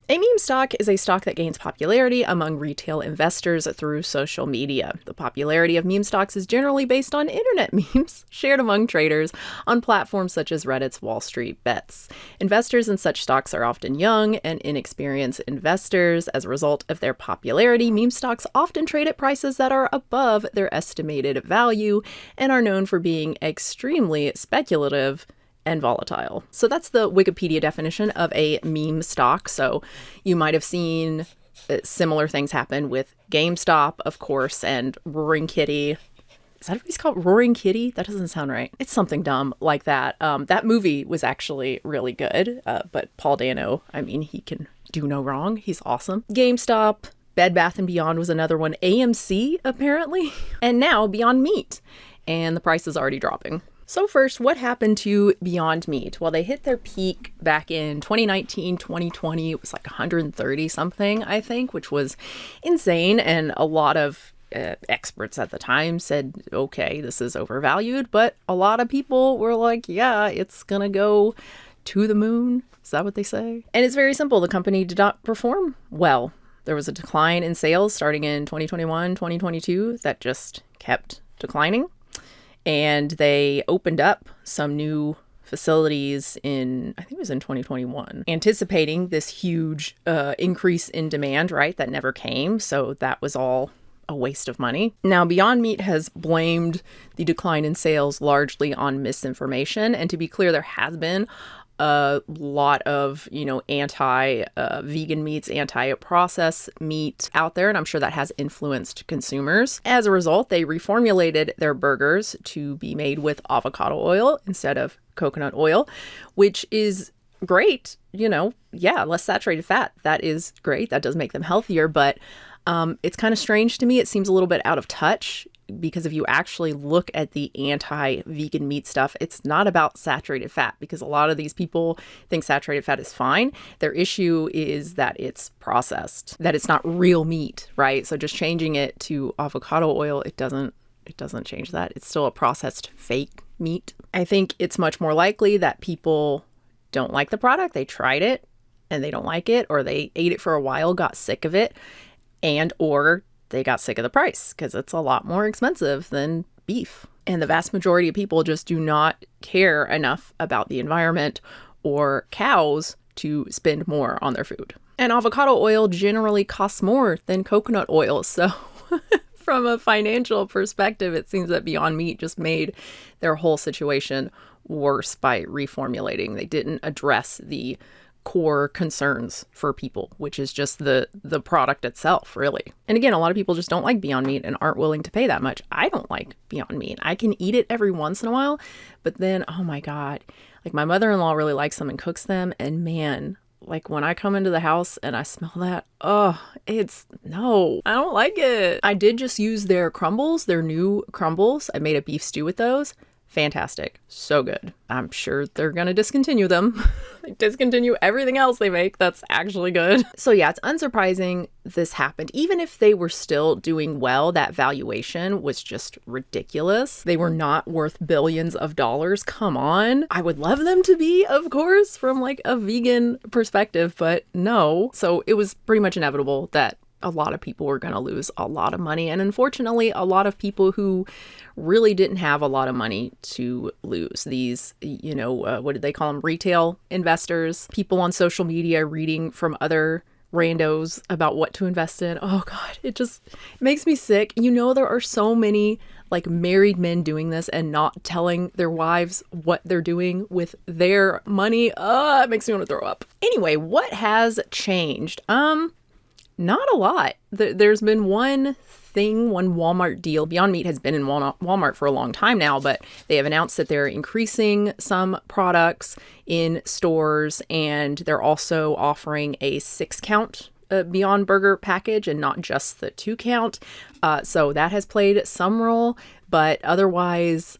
A meme stock is a stock that gains popularity among retail investors through social media. The popularity of meme stocks is generally based on internet memes shared among traders on platforms such as Reddit's wallstreetbets. Investors in such stocks are often young and inexperienced investors. As a result of their popularity, meme stocks often trade at prices that are above their estimated value and are known for being extremely speculative and volatile. So that's the Wikipedia definition of a meme stock. So you might have seen similar things happen with GameStop, of course, and Roaring Kitty. Is that what he's called? Roaring Kitty? That doesn't sound right. It's something dumb like that. That movie was actually really good, but Paul Dano, I mean, he can do no wrong. He's awesome. GameStop, Bed Bath & Beyond was another one. AMC, apparently. And now Beyond Meat. And the price is already dropping. So first, what happened to Beyond Meat? Well, they hit their peak back in 2019, 2020. It was like 130 something, I think, which was insane. And a lot of experts at the time said, okay, this is overvalued. But a lot of people were like, yeah, it's going to go to the moon. Is that what they say? And it's very simple. The company did not perform well. There was a decline in sales starting in 2021, 2022 that just kept declining. And they opened up some new facilities in, I think it was in 2021, anticipating this huge increase in demand, right? That never came. So that was all a waste of money. Now, Beyond Meat has blamed the decline in sales largely on misinformation. And to be clear, there has been a lot of, anti-vegan meats, anti-processed meat out there, and I'm sure that has influenced consumers. As a result, they reformulated their burgers to be made with avocado oil instead of coconut oil, which is great. Less saturated fat. That is great. That does make them healthier, but it's kind of strange to me. It seems a little bit out of touch, because if you actually look at the anti-vegan meat stuff, it's not about saturated fat, because a lot of these people think saturated fat is fine. Their issue is that it's processed, that it's not real meat, right? So just changing it to avocado oil, it doesn't change that. It's still a processed fake meat. I think it's much more likely that people don't like the product. They tried it and they don't like it, or they ate it for a while, got sick of it, or they got sick of the price because it's a lot more expensive than beef. And the vast majority of people just do not care enough about the environment or cows to spend more on their food. And avocado oil generally costs more than coconut oil. So from a financial perspective, it seems that Beyond Meat just made their whole situation worse by reformulating. They didn't address the core concerns for people, which is just the product itself, really. And again, a lot of people just don't like Beyond Meat and aren't willing to pay that much. I don't like Beyond Meat. I can eat it every once in a while, but then, oh my God, like my mother-in-law really likes them and cooks them. And man, like when I come into the house and I smell that, no, I don't like it. I did just use their crumbles, their new crumbles. I made a beef stew with those. Fantastic. So good. I'm sure they're going to discontinue them. They discontinue everything else they make that's actually good. So yeah, it's unsurprising this happened. Even if they were still doing well, that valuation was just ridiculous. They were not worth billions of dollars. Come on. I would love them to be, of course, from like a vegan perspective, but no. So it was pretty much inevitable that a lot of people were going to lose a lot of money. And unfortunately, a lot of people who really didn't have a lot of money to lose. These, what did they call them? Retail investors, people on social media reading from other randos about what to invest in. Oh God, it makes me sick. There are so many like married men doing this and not telling their wives what they're doing with their money. It makes me want to throw up. Anyway, what has changed? Not a lot. There's been one Walmart deal. Beyond Meat has been in Walmart for a long time now, but they have announced that they're increasing some products in stores, and they're also offering a 6-count Beyond Burger package and not just the 2-count. So that has played some role, but otherwise,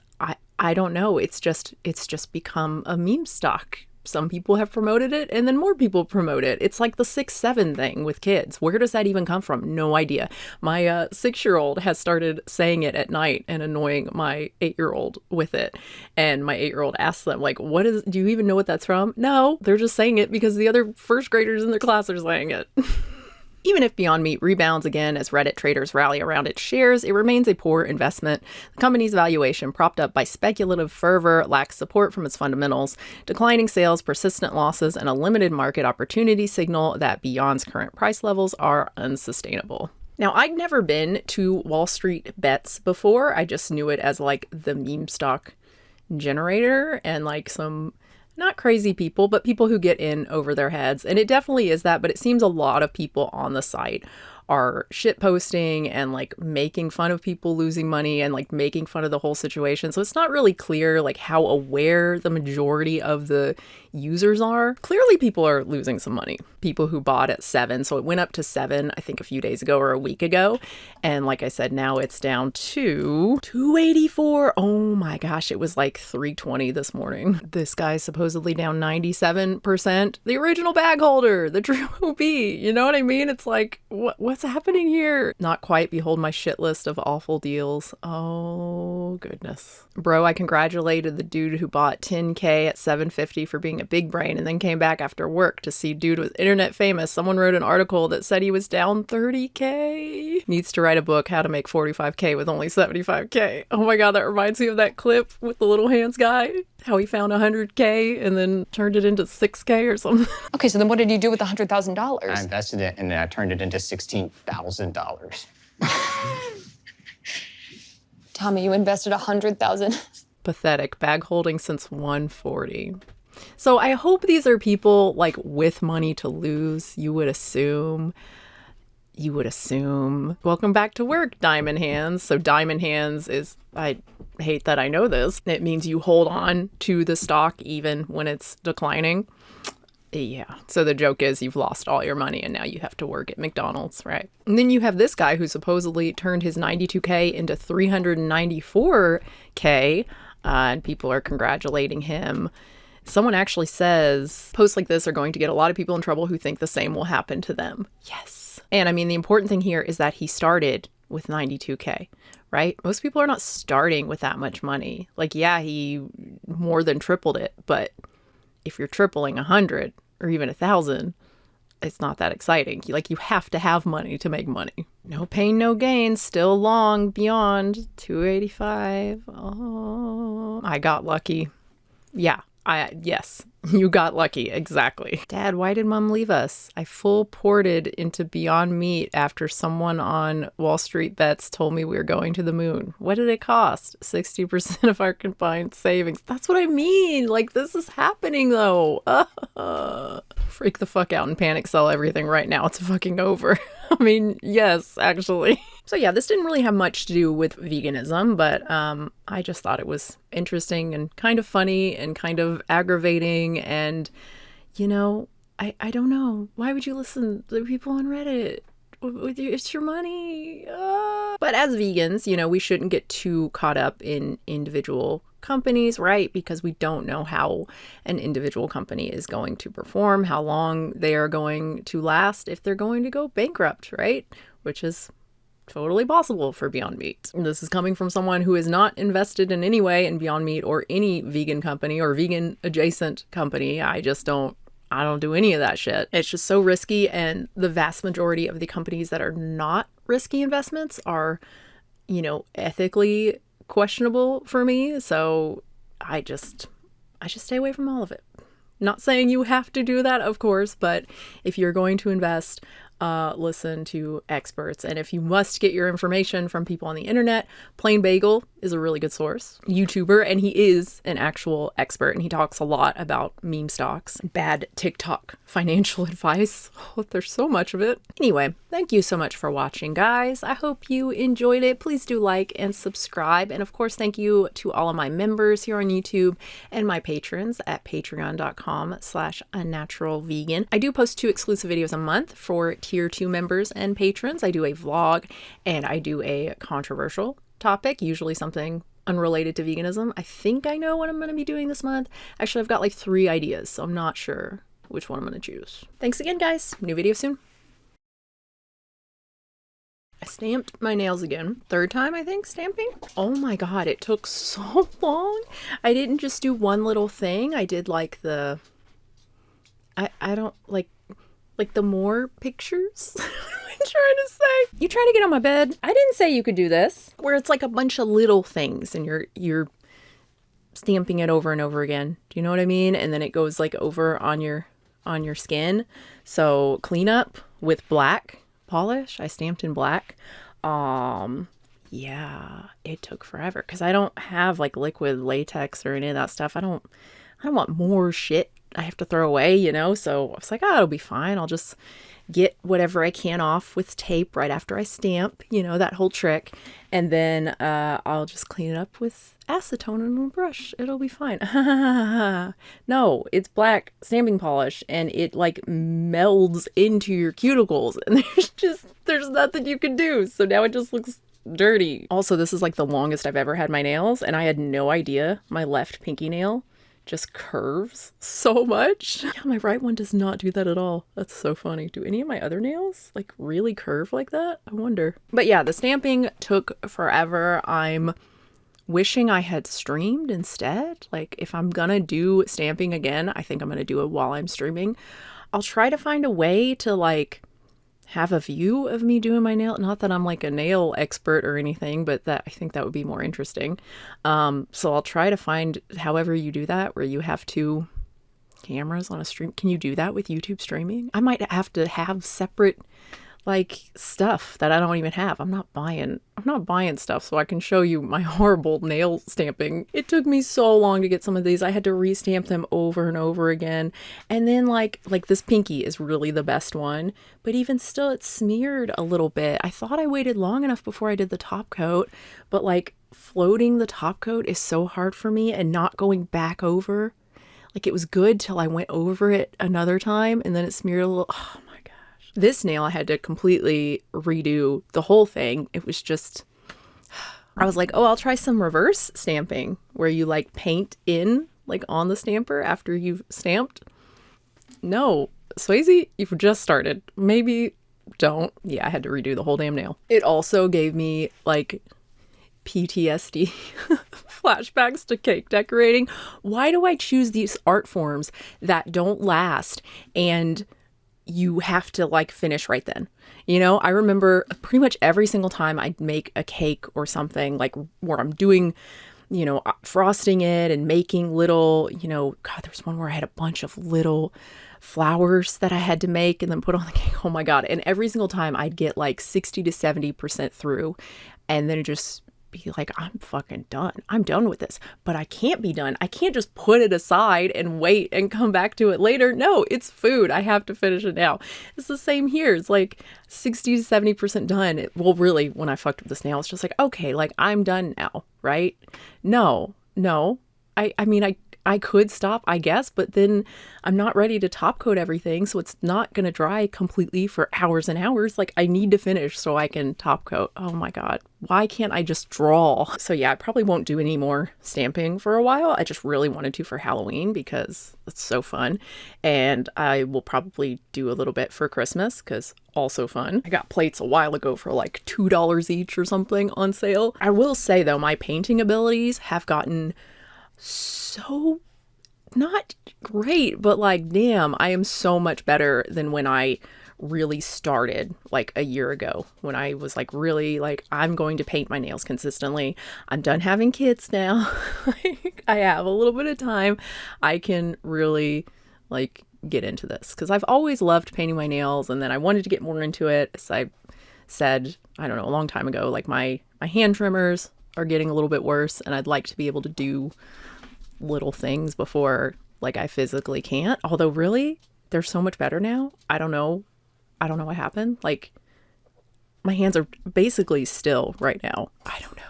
I don't know. It's just become a meme stock. some people have promoted it and then more people promote it. It's like the 6'7" thing with kids. Where does that even come from? No idea. My 6-year-old has started saying it at night and annoying my 8-year-old with it. And my 8-year-old asks them, like, do you even know what that's from? No, they're just saying it because the other first graders in their class are saying it. Even if Beyond Meat rebounds again as Reddit traders rally around its shares, it remains a poor investment. The company's valuation, propped up by speculative fervor, lacks support from its fundamentals. Declining sales, persistent losses, and a limited market opportunity signal that Beyond's current price levels are unsustainable. Now, I'd never been to wallstreetbets before. I just knew it as like the meme stock generator and like some not crazy people, but people who get in over their heads. And it definitely is that, but it seems a lot of people on the site are shit posting and like making fun of people losing money and like making fun of the whole situation. So it's not really clear like how aware the majority of the users are. Clearly people are losing some money. People who bought at 7. So it went up to 7, I think a few days ago or a week ago. And like I said, now it's down to 284. Oh my gosh, it was like 320 this morning. This guy's supposedly down 97%. The original bag holder, the true OP. You know what I mean? It's like, what's happening here? Not quite. Behold my shit list of awful deals. Oh goodness. Bro, I congratulated the dude who bought 10K at $7.50 for being a big brain and then came back after work to see dude was internet famous. Someone wrote an article that said he was down 30K. Needs to write a book, How to Make 45K with Only 75K. Oh my God, that reminds me of that clip with the little hands guy. How he found 100K and then turned it into 6K or something. Okay, so then what did you do with the $100,000? I invested it and then I turned it into $16,000. Tommy, you invested $100,000. Pathetic. Bag holding since 140. So I hope these are people like with money to lose. You would assume. Welcome back to work, Diamond Hands. So Diamond Hands is, I hate that I know this. It means you hold on to the stock even when it's declining. Yeah. So the joke is you've lost all your money and now you have to work at McDonald's, right? And then you have this guy who supposedly turned his 92K into 394K, and people are congratulating him. Someone actually says posts like this are going to get a lot of people in trouble who think the same will happen to them. Yes. And I mean, the important thing here is that he started with 92K, right? Most people are not starting with that much money. Like, yeah, he more than tripled it, but if you're tripling 100 or even 1,000, it's not that exciting. Like, you have to have money to make money. No pain, no gain. Still long beyond 285. Oh, I got lucky. Yeah, yes, you got lucky. Exactly. Dad, why did Mom leave us? I full ported into Beyond Meat after someone on wallstreetbets told me we were going to the moon. What did it cost? 60% of our combined savings. That's what I mean. Like, this is happening though. Freak the fuck out and panic sell everything right now. It's fucking over. I mean, yes, actually. So yeah, this didn't really have much to do with veganism, but I just thought it was interesting and kind of funny and kind of aggravating. And, you know, I don't know. Why would you listen to people on Reddit? It's your money. But as vegans, you know, we shouldn't get too caught up in individual companies, right? Because we don't know how an individual company is going to perform, how long they are going to last, if they're going to go bankrupt, right? Which is totally possible for Beyond Meat. This is coming from someone who is not invested in any way in Beyond Meat or any vegan company or vegan adjacent company. I don't do any of that shit. It's just so risky, and the vast majority of the companies that are not risky investments are, you know, ethically questionable for me. So I just stay away from all of it. Not saying you have to do that, of course, but if you're going to invest, listen to experts. And if you must get your information from people on the internet, Plain Bagel is a really good source. YouTuber, and he is an actual expert, and he talks a lot about meme stocks, bad TikTok financial advice. Oh, there's so much of it. Anyway, thank you so much for watching, guys. I hope you enjoyed it. Please do like and subscribe. And of course, thank you to all of my members here on YouTube and my patrons at patreon.com/unnaturalvegan. I do post 2 exclusive videos a month for Tier 2 members and patrons. I do a vlog and I do a controversial topic, usually something unrelated to veganism. I think I know what I'm going to be doing this month. Actually, I've got like 3 ideas, so I'm not sure which one I'm going to choose. Thanks again, guys. New video soon. I stamped my nails again. 3rd time, I think, stamping. Oh my god, it took so long. I didn't just do one little thing. I did like the... I don't like the more pictures. I'm trying to say. You trying to get on my bed? I didn't say you could do this. Where it's like a bunch of little things and you're stamping it over and over again. Do you know what I mean? And then it goes like over on your skin. So cleanup with black polish. I stamped in black. Yeah, it took forever because I don't have like liquid latex or any of that stuff. I don't want more shit I have to throw away, you know? So I was like, oh, it'll be fine. I'll just get whatever I can off with tape right after I stamp, you know, that whole trick. And then I'll just clean it up with acetone and a brush. It'll be fine. No, it's black stamping polish and it like melds into your cuticles and there's nothing you can do. So now it just looks dirty. Also, this is like the longest I've ever had my nails and I had no idea my left pinky nail just curves so much. Yeah, my right one does not do that at all. That's so funny. Do any of my other nails like really curve like that? I wonder. But yeah, the stamping took forever. I'm wishing I had streamed instead. Like if I'm gonna do stamping again, I think I'm gonna do it while I'm streaming. I'll try to find a way to like have a view of me doing my nail. Not that I'm like a nail expert or anything, but that I think that would be more interesting. So I'll try to find however you do that where you have 2 cameras on a stream. Can you do that with YouTube streaming? I might have to have separate like stuff that I don't even have. I'm not buying stuff so I can show you my horrible nail stamping. It took me so long to get some of these. I had to restamp them over and over again. And then like this pinky is really the best one, but even still it's smeared a little bit. I thought I waited long enough before I did the top coat, but like floating the top coat is so hard for me and not going back over. Like it was good till I went over it another time and then it smeared a little. Oh my gosh. This nail I had to completely redo the whole thing. It was just, I was like, oh, I'll try some reverse stamping where you like paint in like on the stamper after you've stamped. No, Swayze, you've just started. Maybe don't. Yeah, I had to redo the whole damn nail. It also gave me like PTSD flashbacks to cake decorating. Why do I choose these art forms that don't last and you have to like finish right then? You know, I remember pretty much every single time I'd make a cake or something like where I'm doing, you know, frosting it and making little, you know, God, there was one where I had a bunch of little flowers that I had to make and then put on the cake. Oh my God. And every single time I'd get like 60 to 70% through and then it just be like, I'm fucking done. I'm done with this, but I can't be done. I can't just put it aside and wait and come back to it later. No, it's food. I have to finish it now. It's the same here. It's like 60 to 70% done. Well, really, when I fucked with this nail, it's just like, okay, like I'm done now, right? No. I mean, I could stop, I guess, but then I'm not ready to top coat everything. So it's not going to dry completely for hours and hours. Like I need to finish so I can top coat. Oh my God. Why can't I just draw? So yeah, I probably won't do any more stamping for a while. I just really wanted to for Halloween because it's so fun. And I will probably do a little bit for Christmas because also fun. I got plates a while ago for like $2 each or something on sale. I will say though, my painting abilities have gotten so not great, but like, damn, I am so much better than when I really started like a year ago when I was like really like, I'm going to paint my nails consistently. I'm done having kids now. Like I have a little bit of time. I can really like get into this because I've always loved painting my nails and then I wanted to get more into it. As I said, I don't know, a long time ago, like my hand trimmers are getting a little bit worse and I'd like to be able to do little things before like I physically can't. Although really, they're so much better now. I don't know what happened. Like my hands are basically still right now. I don't know.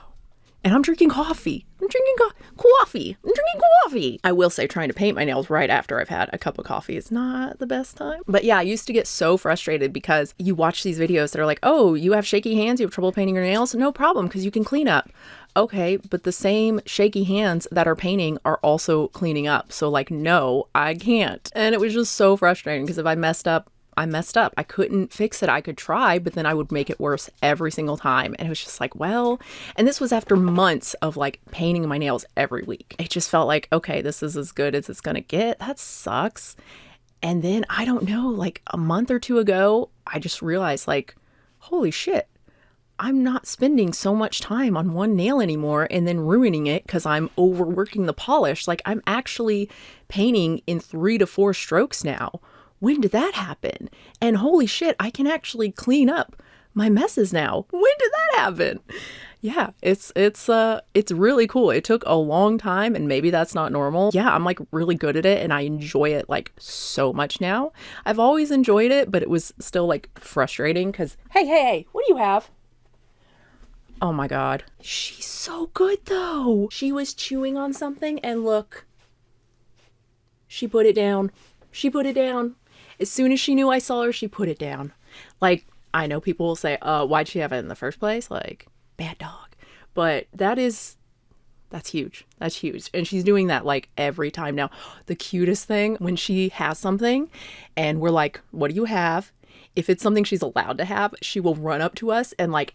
And I'm drinking coffee. I'm drinking coffee. I will say trying to paint my nails right after I've had a cup of coffee is not the best time. But yeah, I used to get so frustrated because you watch these videos that are like, oh, you have shaky hands, you have trouble painting your nails? No problem, because you can clean up. okay, but the same shaky hands that are painting are also cleaning up. So like, no, I can't. And it was just so frustrating because if I messed up, I messed up. I couldn't fix it. I could try, but then I would make it worse every single time. And it was just like, well, and this was after months of like painting my nails every week. It just felt like, okay, this is as good as it's going to get. That sucks. And then I don't know, like a month or two ago, I just realized like, holy shit, I'm not spending so much time on one nail anymore and then ruining it because I'm overworking the polish. Like I'm actually painting in 3 to 4 strokes now. When did that happen? And holy shit, I can actually clean up my messes now. When did that happen? Yeah, it's really cool. It took a long time and maybe that's not normal. Yeah, I'm like really good at it and I enjoy it like so much now. I've always enjoyed it, but it was still like frustrating because, hey, what do you have? Oh my God. She's so good though. She was chewing on something and look, she put it down. She put it down. As soon as she knew I saw her, she put it down. Like, I know people will say, why'd she have it in the first place? Like, bad dog. But that's huge. That's huge. And she's doing that like every time now. The cutest thing, when she has something and we're like, what do you have? If it's something she's allowed to have, she will run up to us and like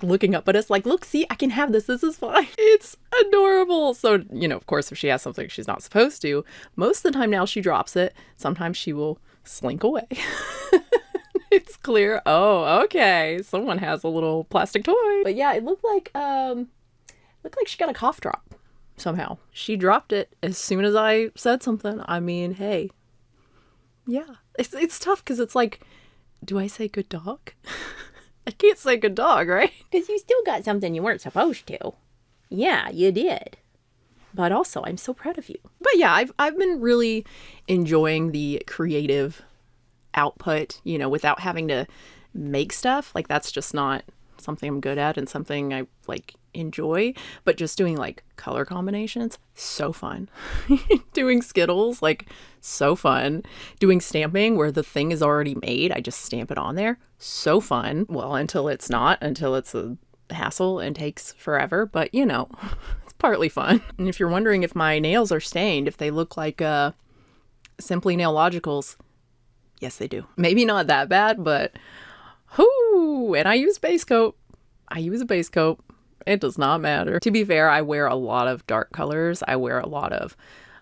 looking up at us like, look, see, I can have this. This is fine. It's adorable. So, you know, of course, if she has something she's not supposed to, most of the time now she drops it. Sometimes she will slink away. It's clear. Oh, okay. Someone has a little plastic toy. But yeah, it looked like she got a cough drop somehow. She dropped it as soon as I said something. I mean, hey, yeah, it's tough because it's like, do I say good dog? I can't say good dog, right? Because you still got something you weren't supposed to. Yeah, you did. But also, I'm so proud of you. But yeah, I've been really enjoying the creative output, you know, without having to make stuff. Like that's just not something I'm good at and something I like enjoy. But just doing like color combinations, so fun. Doing Skittles, like so fun. Doing stamping where the thing is already made, I just stamp it on there, so fun. Well, until it's not, until it's a hassle and takes forever, but you know, it's partly fun. And if you're wondering if my nails are stained, if they look like Simply Nail Logicals, yes they do. Maybe not that bad, but whoo, and I use base coat. I use a base coat. It does not matter. To be fair, I wear a lot of dark colors. I wear a lot of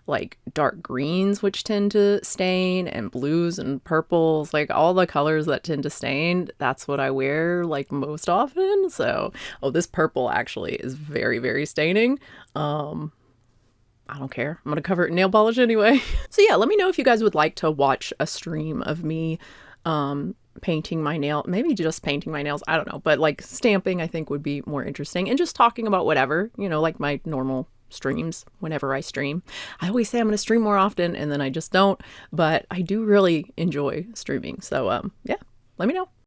like dark greens, which tend to stain, and blues and purples, like all the colors that tend to stain. That's what I wear like most often. So, oh, this purple actually is very, very staining. I don't care. I'm going to cover it in nail polish anyway. So yeah, let me know if you guys would like to watch a stream of me, painting my nail, maybe just painting my nails. I don't know, but like stamping I think would be more interesting, and just talking about whatever, you know, like my normal streams whenever I stream. I always say I'm going to stream more often and then I just don't, but I do really enjoy streaming. So yeah, let me know.